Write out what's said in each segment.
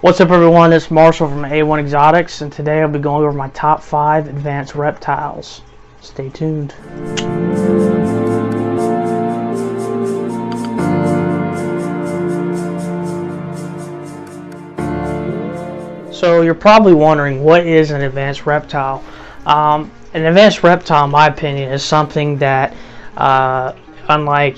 What's up everyone, it's Marshall from A1 Exotics, and today I'll be going over my top 5 advanced reptiles. Stay tuned. So you're probably wondering, what is an advanced reptile? An advanced reptile, in my opinion, is something that, unlike,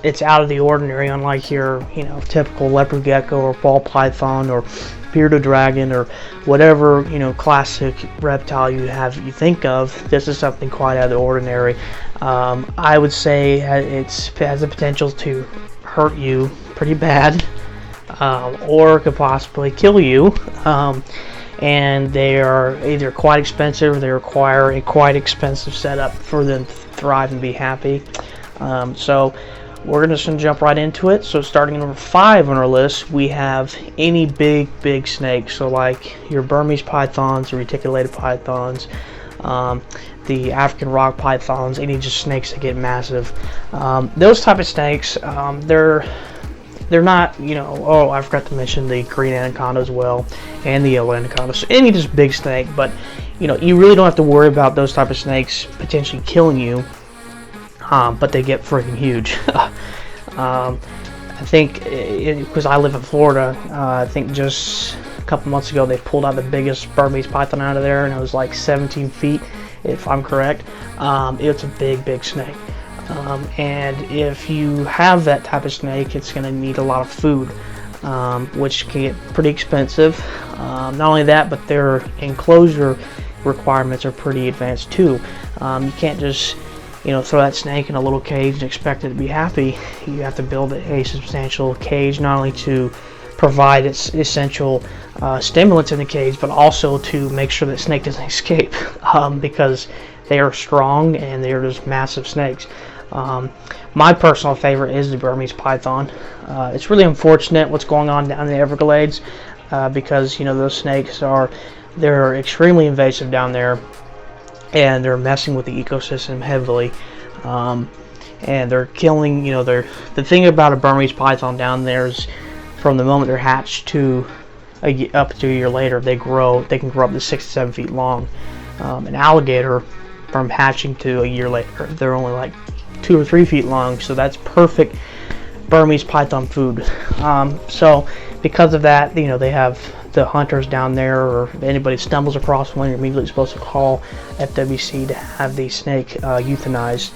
it's out of the ordinary, unlike your, typical leopard gecko or ball python or bearded dragon or whatever, classic reptile you think of. This is something quite out of the ordinary. I would say it has the potential to hurt you pretty bad, or could possibly kill you. And they are either quite expensive, or they require a quite expensive setup for them to thrive and be happy. So we're just going to jump right into it. So starting at number 5 on our list, we have any big snake. So like your Burmese pythons, or reticulated pythons, the African rock pythons, any just snakes that get massive. Those type of snakes, they're not, oh, I forgot to mention the green anaconda as well, and the yellow anaconda. So any just big snake, but you really don't have to worry about those type of snakes potentially killing you. But they get freaking huge. I think, because I live in Florida, I think just a couple months ago they pulled out the biggest Burmese python out of there, and it was like 17 feet, if I'm correct. It's a big snake. And if you have that type of snake, it's going to need a lot of food, which can get pretty expensive. Not only that, but their enclosure requirements are pretty advanced too. You can't just throw that snake in a little cage and expect it to be happy. You have to build a substantial cage, not only to provide its essential stimulants in the cage, but also to make sure that snake doesn't escape, because they are strong and they are just massive snakes. My personal favorite is the Burmese python. It's really unfortunate what's going on down in the Everglades, because those snakes they're extremely invasive down there, and they're messing with the ecosystem heavily, and they're killing. The thing about a Burmese python down there is, from the moment they're hatched to up to a year later, they can grow up to 6 to 7 feet long. An alligator, from hatching to a year later, they're only like 2 or 3 feet long. So that's perfect Burmese python food. So because of that, they have the hunters down there, or if anybody stumbles across one, you're immediately supposed to call FWC to have the snake euthanized.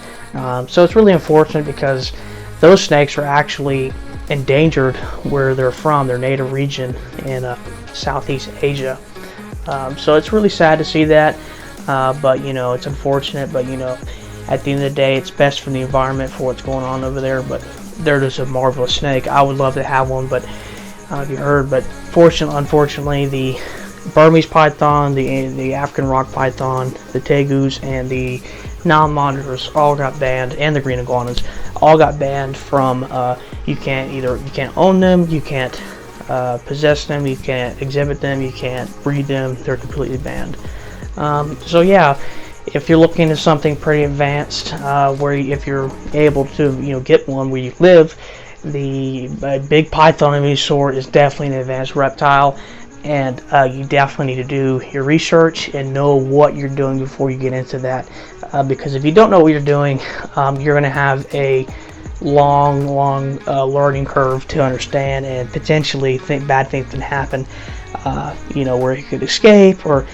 So it's really unfortunate, because those snakes are actually endangered where they're from, their native region in Southeast Asia. So it's really sad to see that, but it's unfortunate. But at the end of the day, it's best for the environment for what's going on over there. But they're just a marvelous snake. I would love to have one, but if you heard, but unfortunately, the Burmese python, the African rock python, the tegus, and the non-monitors all got banned, and the green iguanas all got banned from. You can't own them, you can't possess them, you can't exhibit them, you can't breed them. They're completely banned. So yeah, if you're looking at something pretty advanced, if you're able to get one where you live, the big python of any sort is definitely an advanced reptile, and you definitely need to do your research and know what you're doing before you get into that, because if you don't know what you're doing, you're going to have a long learning curve to understand, and potentially bad things can happen, where you could escape, or,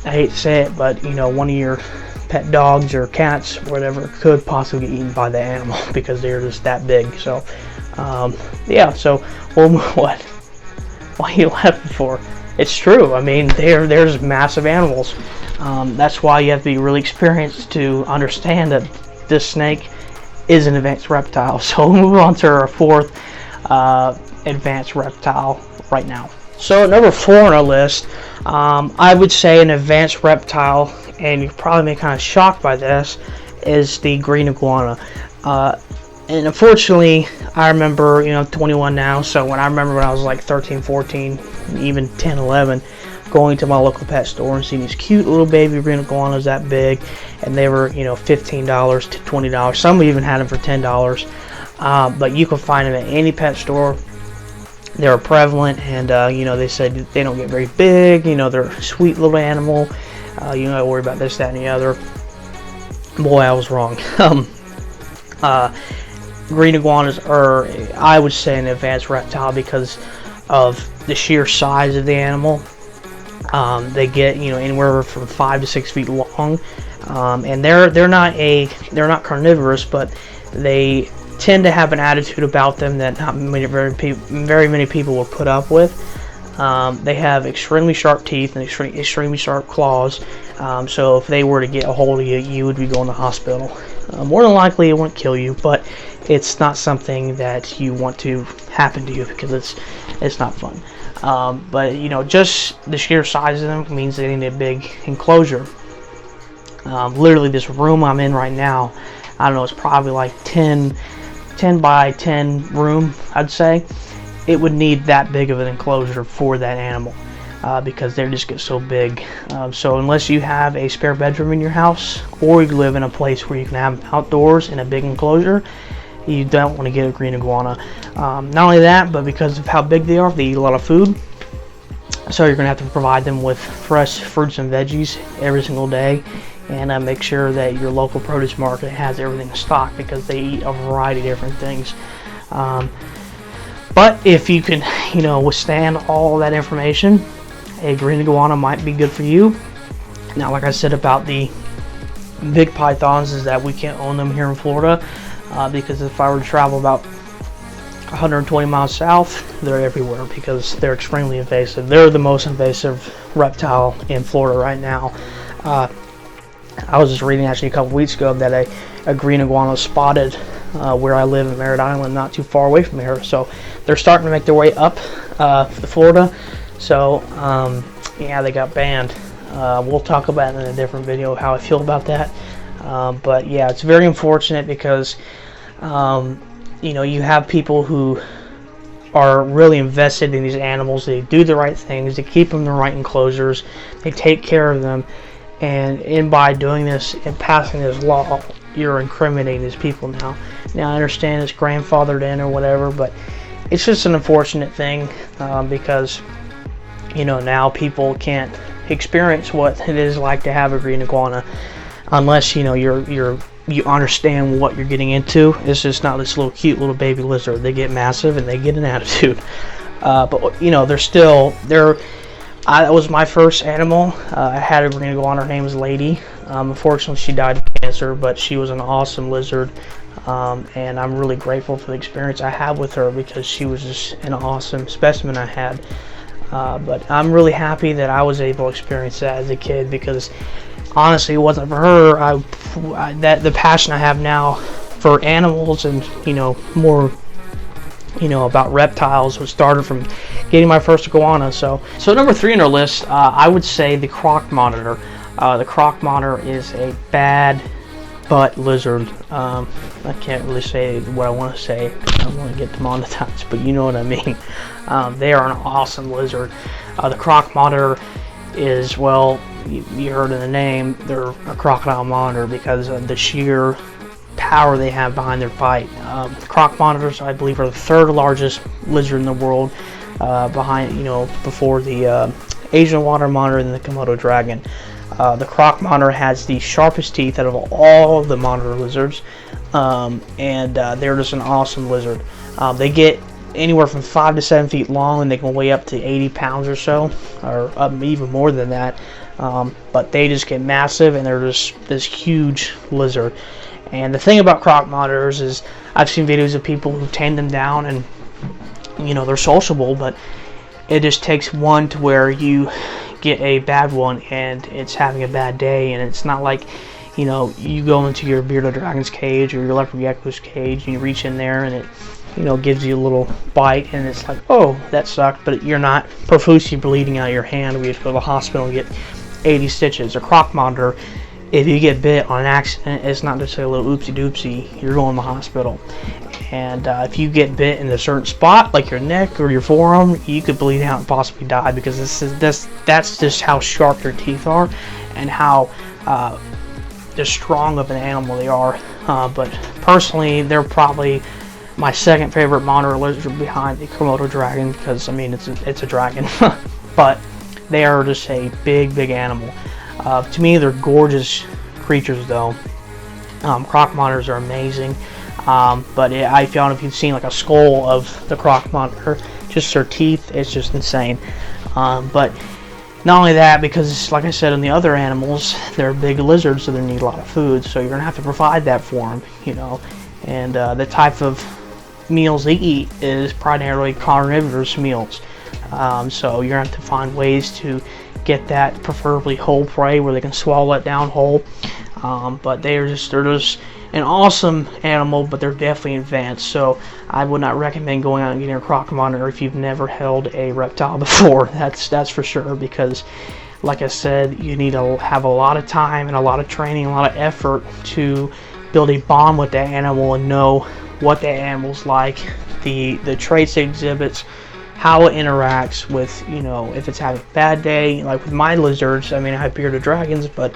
I hate to say it, but one of your pet dogs or cats, whatever, could possibly get eaten by the animal because they're just that big. So yeah, so what are you laughing for? It's true. I mean, there's massive animals. That's why you have to be really experienced to understand that this snake is an advanced reptile. So we'll move on to our 4th advanced reptile right now. So at number 4 on our list, I would say an advanced reptile, and you're probably kind of shocked by this, is the green iguana. And unfortunately, I remember, I'm 21 now, so when I was like 13, 14, even 10, 11, going to my local pet store and seeing these cute little baby green iguanas that big, and they were, $15 to $20. Some even had them for $10. But you can find them at any pet store. They're prevalent, and you know, they said they don't get very big. You know, they're a sweet little animal. You don't have to worry about this, that, and the other. Boy, I was wrong. Green iguanas are, I would say, an advanced reptile because of the sheer size of the animal. They get, you know, anywhere from 5 to 6 feet long, and they're not carnivorous, but they tend to have an attitude about them that not very many people will put up with. They have extremely sharp teeth and extremely sharp claws. So if they were to get a hold of you, you would be going to the hospital. More than likely, it wouldn't kill you, but it's not something that you want to happen to you because it's not fun. But you know, just the sheer size of them means they need a big enclosure. Literally, this room I'm in right now, I don't know, it's probably like 10 by 10 room, I'd say. It would need that big of an enclosure for that animal because they just get so big. So unless you have a spare bedroom in your house, or you live in a place where you can have them outdoors in a big enclosure, you don't want to get a green iguana. Not only that, but because of how big they are, they eat a lot of food. So you're going to have to provide them with fresh fruits and veggies every single day, and make sure that your local produce market has everything in stock because they eat a variety of different things. But if you can, you know, withstand all that information, a green iguana might be good for you. Now, like I said about the big pythons, is that we can't own them here in Florida because if I were to travel about 120 miles south, they're everywhere because they're extremely invasive. They're the most invasive reptile in Florida right now. I was just reading actually a couple weeks ago that a green iguana was spotted where I live in Merritt Island, not too far away from here. So they're starting to make their way up to Florida. So yeah, they got banned. We'll talk about it in a different video how I feel about that. But yeah, it's very unfortunate because you know, you have people who are really invested in these animals. They do the right things. They keep them in the right enclosures. They take care of them. And by doing this and passing this law, you're incriminating these people now. Now, I understand it's grandfathered in or whatever, but it's just an unfortunate thing because, you know, now people can't experience what it is like to have a green iguana unless, you know, you understand what you're getting into. It's just not this little cute little baby lizard. They get massive and they get an attitude. But, you know, that was my first animal. I had a green iguana. Her name was Lady. Unfortunately, she died of cancer, but she was an awesome lizard. And I'm really grateful for the experience I had with her because she was just an awesome specimen I had. But I'm really happy that I was able to experience that as a kid because honestly, it wasn't for her. The passion I have now for animals and, you know, more, you know, about reptiles was started from getting my first iguana. So number 3 on our list, I would say the Croc Monitor. The Croc Monitor is a bad butt lizard. I can't really say what I want to say. I don't want to get demonetized, but you know what I mean. They are an awesome lizard. The Croc Monitor is, well, you heard in the name, they're a crocodile monitor because of the sheer power they have behind their bite. Croc monitors, I believe, are the 3rd largest lizard in the world, behind, you know, before the Asian water monitor and the Komodo dragon. The Croc Monitor has the sharpest teeth out of all the monitor lizards, and they're just an awesome lizard. They get anywhere from 5 to 7 feet long, and they can weigh up to 80 pounds or so, or even more than that. But they just get massive, and they're just this huge lizard. And the thing about Croc Monitors is I've seen videos of people who tame them down, and you know, they're sociable, but it just takes one to where you get a bad one and it's having a bad day. And it's not like, you know, you go into your bearded dragon's cage or your leopard gecko's cage and you reach in there and it, you know, gives you a little bite and it's like, oh, that sucked, but you're not profusely bleeding out of your hand. We have to go to the hospital and get 80 stitches. A Croc Monitor, if you get bit on an accident, it's not just a little oopsie doopsie, you're going to the hospital. And if you get bit in a certain spot, like your neck or your forearm, you could bleed out and possibly die because that's just how sharp their teeth are and how just strong of an animal they are. But personally, they're probably my second favorite monitor lizard behind the Komodo dragon, because I mean it's a dragon, but they are just a big animal. To me, they're gorgeous creatures though. Croc monitors are amazing, but I found if you've seen like a skull of the Croc monitor, just their teeth, it's just insane. But not only that, because like I said, in the other animals, they're big lizards, so they need a lot of food, so you're gonna have to provide that for them, you know. And the type of meals they eat is primarily carnivorous meals, so you're gonna have to find ways to get that, preferably whole prey where they can swallow it down whole. But they're just an awesome animal, but they're definitely advanced, so I would not recommend going out and getting a Croc monitor if you've never held a reptile before. That's for sure, because like I said, you need to have a lot of time and a lot of training, a lot of effort to build a bond with that animal and know what that animal's like, the traits it exhibits, how it interacts with, you know, if it's having a bad day. Like with my lizards, I mean, I have bearded dragons, but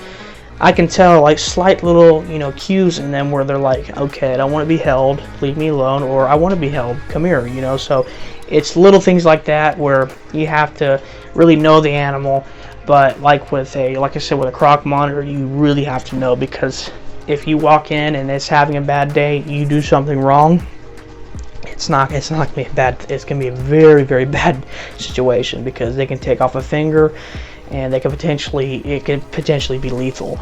I can tell like slight little, you know, cues in them where they're like, okay, I don't want to be held, leave me alone, or I want to be held, come here, you know. So it's little things like that where you have to really know the animal. But like I said, with a Croc monitor, you really have to know, because if you walk in and it's having a bad day, you do something wrong, it's not gonna be it's gonna be a very bad situation, because they can take off a finger and it could potentially be lethal.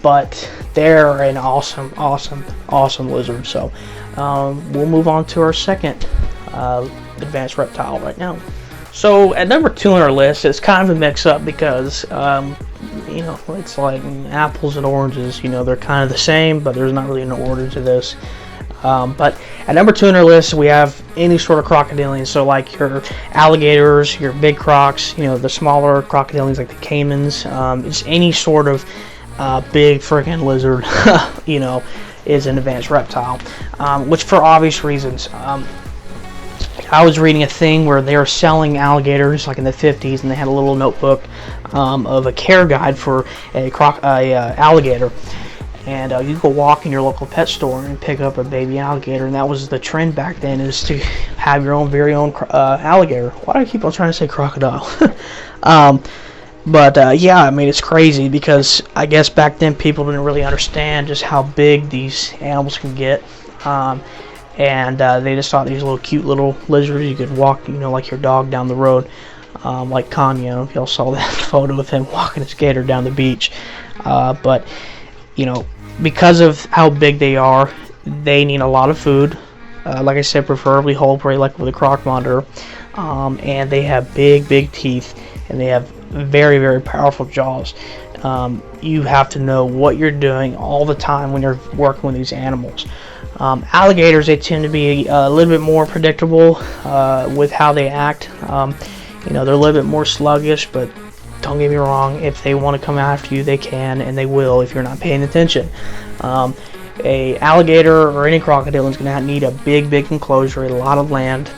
But they're an awesome lizard. So we'll move on to our second advanced reptile right now. So at number 2 on our list, it's kind of a mix-up, because you know, it's like apples and oranges. You know, they're kind of the same, but there's not really an order to this. But at number 2 on our list, we have any sort of crocodilians. So like your alligators, your big crocs, you know, the smaller crocodilians like the caimans, just any sort of big freaking lizard, you know, is an advanced reptile, which for obvious reasons. I was reading a thing where they were selling alligators like in the 50s, and they had a little notebook of a care guide for a alligator. And you go walk in your local pet store and pick up a baby alligator, and that was the trend back then, is to have your very own alligator. Why do I keep on trying to say crocodile? Yeah, I mean, it's crazy, because I guess back then people didn't really understand just how big these animals can get, and they just thought these little cute little lizards you could walk, you know, like your dog down the road, like Kanye. If y'all saw that photo of him walking his gator down the beach, but you know, because of how big they are, they need a lot of food. Like I said, preferably whole prey, like with a Croc monitor. And they have big teeth, and they have very powerful jaws. You have to know what you're doing all the time when you're working with these animals. Alligators, they tend to be a little bit more predictable with how they act. You know, they're a little bit more sluggish, but don't get me wrong, if they want to come after you, they can, and they will if you're not paying attention. A alligator or any crocodile is going to need a big enclosure, a lot of land.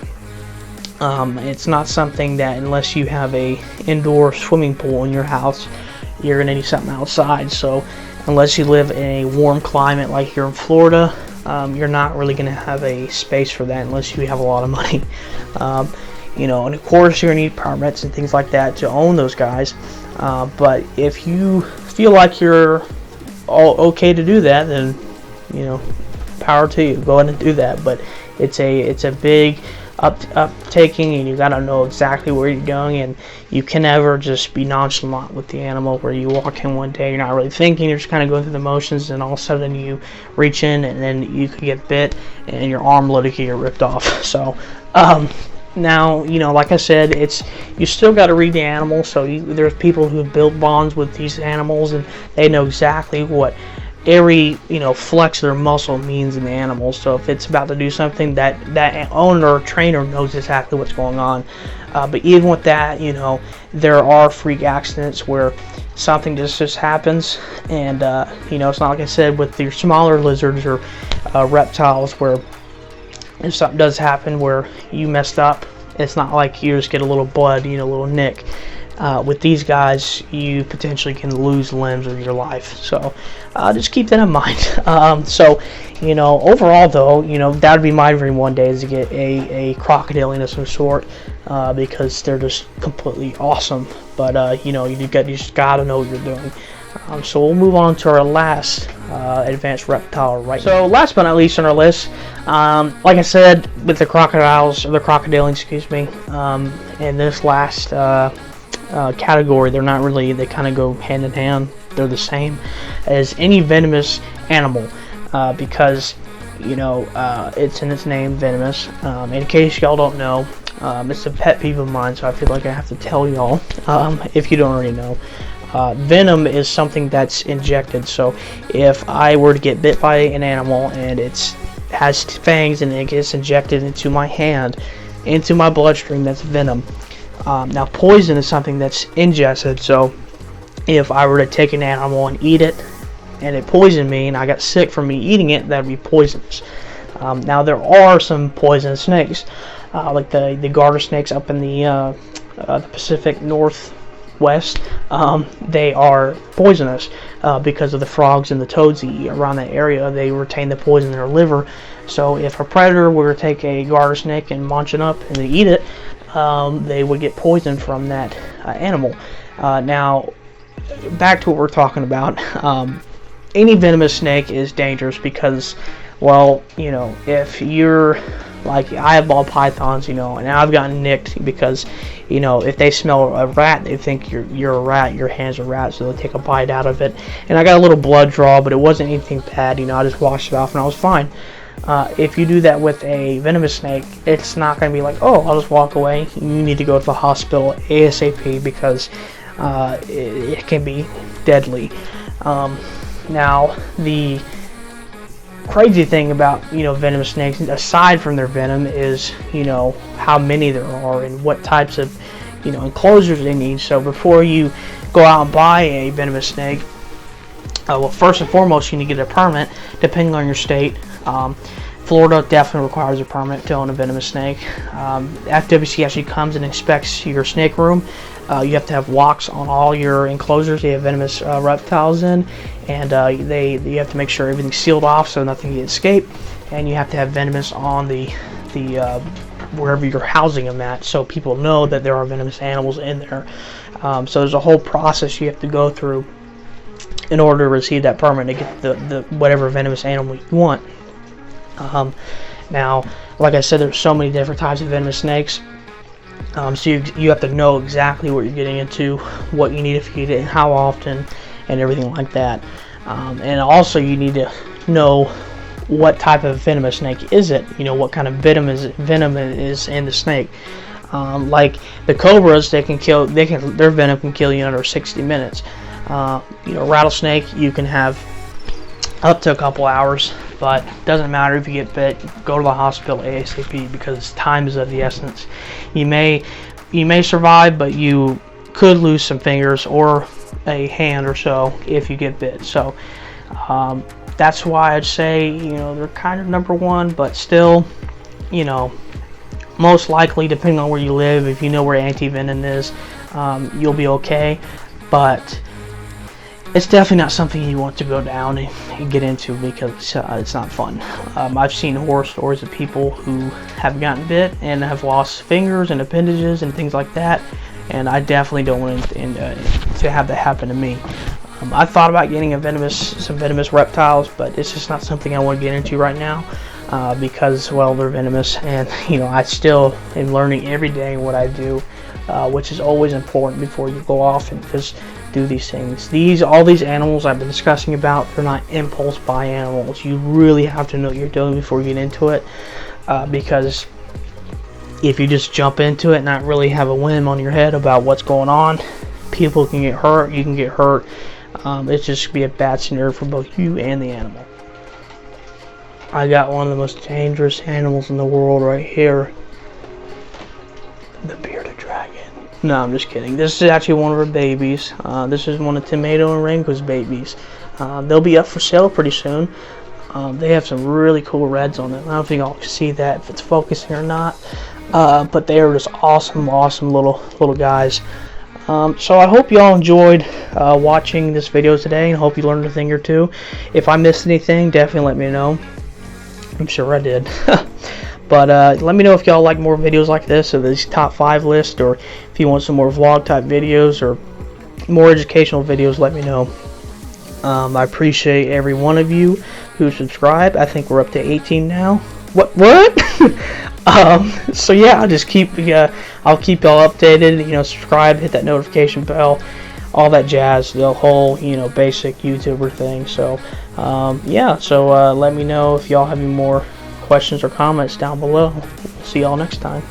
It's not something that, unless you have a indoor swimming pool in your house, you're going to need something outside. So unless you live in a warm climate like here in Florida, you're not really going to have a space for that unless you have a lot of money. You know, and of course you're going to need permits and things like that to own those guys. But if you feel like you're all okay to do that, then, you know, power to you. Go ahead and do that. But it's a big uptaking, and you got to know exactly where you're going, and you can never just be nonchalant with the animal, where you walk in one day, you're not really thinking, you're just kind of going through the motions, and all of a sudden you reach in and then you could get bit and your arm literally could get ripped off. So now, you know, like I said, you still got to read the animal. So there's people who have built bonds with these animals, and they know exactly what every, you know, flex of their muscle means in the animal. So if it's about to do something, that owner or trainer knows exactly what's going on. But even with that, you know, there are freak accidents where something just happens, and you know, it's not like I said with your smaller lizards or reptiles, where if something does happen where you messed up, it's not like you just get a little blood, you know, a little nick. With these guys, you potentially can lose limbs of your life. So just keep that in mind. So, you know, overall though, you know, that would be my dream one day, is to get a crocodilian of some sort, because they're just completely awesome. But you know, you just gotta know what you're doing. So we'll move on to our last advanced reptile right now. So last but not least on our list, like I said, with the crocodilians, excuse me, in this last category, they're not really, they kind of go hand in hand. They're the same as any venomous animal, because, you know, it's in its name, venomous. In case y'all don't know, it's a pet peeve of mine, so I feel like I have to tell y'all, if you don't already know. Venom is something that's injected. So if I were to get bit by an animal and it has fangs and it gets injected into my hand, into my bloodstream, that's venom. Now poison is something that's ingested. So if I were to take an animal and eat it and it poisoned me and I got sick from me eating it, that would be poisonous. Now there are some poisonous snakes, like the garter snakes up in the Pacific Northwest. They are poisonous because of the frogs and the toads that eat around that area. They retain the poison in their liver. So if a predator were to take a garter snake and munch it up and they eat it, they would get poisoned from that animal. Now, back to what we're talking about. Any venomous snake is dangerous because, well, you know, if you're like, I have ball pythons, you know, and I've gotten nicked because, you know, if they smell a rat, they think you're a rat, your hands are rats, so they'll take a bite out of it. And I got a little blood draw, but it wasn't anything bad, you know, I just washed it off and I was fine. If you do that with a venomous snake, it's not going to be like, oh, I'll just walk away. You need to go to the hospital ASAP because it can be deadly. Now, the crazy thing about, you know, venomous snakes, aside from their venom, is, you know, how many there are and what types of, you know, enclosures they need. So before you go out and buy a venomous snake, well, first and foremost, you need to get a permit, depending on your state. Florida definitely requires a permit to own a venomous snake. FWC actually comes and inspects your snake room. You have to have locks on all your enclosures you have venomous reptiles in, and you have to make sure everything's sealed off so nothing can escape, and you have to have venomous on the wherever you're housing them at, so people know that there are venomous animals in there. So there's a whole process you have to go through in order to receive that permit to get the whatever venomous animal you want. Now, like I said, there's so many different types of venomous snakes. So you have to know exactly what you're getting into, what you need to feed it, and how often, and everything like that. And also you need to know what type of venomous snake is it. You know, what kind of venom is in the snake. Like the cobras, their venom can kill you in under 60 minutes. You know, rattlesnake, you can have up to a couple hours, but it doesn't matter if you get bit. Go to the hospital ASAP because time is of the essence. You may survive, but you could lose some fingers or a hand or so if you get bit. So that's why I'd say, you know, they're kind of number one, but still, you know, most likely, depending on where you live, if you know where anti-venom is, you'll be okay. But it's definitely not something you want to go down and get into because it's not fun. I've seen horror stories of people who have gotten bit and have lost fingers and appendages and things like that, and I definitely don't want to have that happen to me. I thought about getting some venomous reptiles, but it's just not something I want to get into right now because, well, they're venomous, and you know, I still am learning every day what I do, which is always important before you go off and just do these things. All these animals I've been discussing about, they're not impulse buy animals. You really have to know what you're doing before you get into it, because if you just jump into it and not really have a whim on your head about what's going on, people can get hurt, you can get hurt. It's just be a bad scenario for both you and the animal. I got one of the most dangerous animals in the world right here, the bearded dragon. No, I'm just kidding. This is actually one of her babies. This is one of Tomato and Rango's babies. They'll be up for sale pretty soon. They have some really cool reds on them. I don't think y'all can see that if it's focusing or not. But they are just awesome little guys. So I hope y'all enjoyed watching this video today, and hope you learned a thing or two. If I missed anything, definitely let me know. I'm sure I did. But let me know if y'all like more videos like this, of these top 5 list, or if you want some more vlog type videos or more educational videos, let me know. I appreciate every one of you who subscribe. I think we're up to 18 now. What? So yeah, I'll keep y'all updated. Subscribe, hit that notification bell, all that jazz, the whole basic YouTuber thing. So yeah, so let me know if y'all have any more questions or comments down below. See y'all next time.